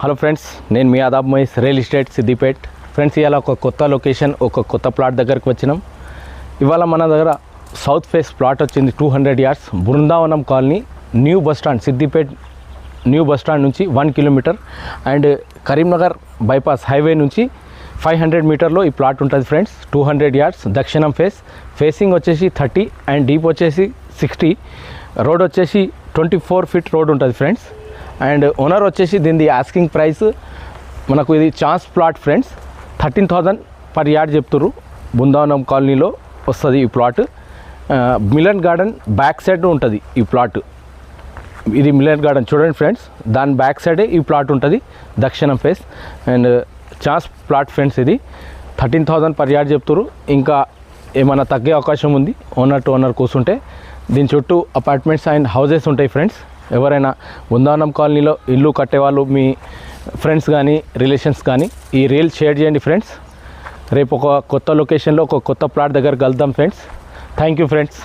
Hello friends, నేను మీ ఆదాబ్ Mahesh, real estate Siddipet. Friends, ఇవాళ ఒక కొత్త లొకేషన్, ఒక కొత్త ప్లాట్ దగ్గరికి వచ్చినాం. ఇవాళ మన దగ్గర సౌత్ ఫేస్ ప్లాట్ వచ్చింది 200 yards, Brindavanam colony, new bus stand, Siddipet new bus stand నుంచి 1 kilometer and Karimnagar bypass highway నుంచి 500 మీటర్లో ఈ ప్లాట్ ఉంటుంది ఫ్రెండ్స్. 200 yards, దక్షిణం ఫేసింగ్ వచ్చేసి 30 అండ్ డీప్ వచ్చేసి 60, రోడ్ వచ్చేసి 24 feet రోడ్ ఉంటుంది ఫ్రెండ్స్. అండ్ ఓనర్ వచ్చేసి దీనిది ఆస్కింగ్ ప్రైస్ మనకు ఇది chance plot friends, 13,000 per yard చెప్తుర్రు. బృందావనం కాలనీలో వస్తుంది ఈ plot. Milan garden back side ఉంటుంది ఈ ప్లాట్. ఇది మిలన్ గార్డెన్ చూడండి ఫ్రెండ్స్, దాని బ్యాక్ సైడే ఈ ప్లాట్ ఉంటుంది, దక్షిణం face. And chance plot friends, ఇది 13,000 per yard చెప్తుర్రు. ఇంకా ఏమైనా తగ్గే అవకాశం ఉంది ఓనర్ టు ఓనర్ కూర్చుంటే. దీని చుట్టూ అపార్ట్మెంట్స్ అండ్ హౌజెస్ ఉంటాయి ఫ్రెండ్స్. ఎవరైనా బృందావనం కాలనీలో ఇల్లు కట్టేవాళ్ళు, మీ ఫ్రెండ్స్ కానీ రిలేషన్స్ కానీ ఈ రీల్ షేర్ చేయండి ఫ్రెండ్స్. రేపు ఒక కొత్త లొకేషన్లో ఒక కొత్త ప్లాట్ దగ్గర కలుద్దాం ఫ్రెండ్స్. Thank you friends.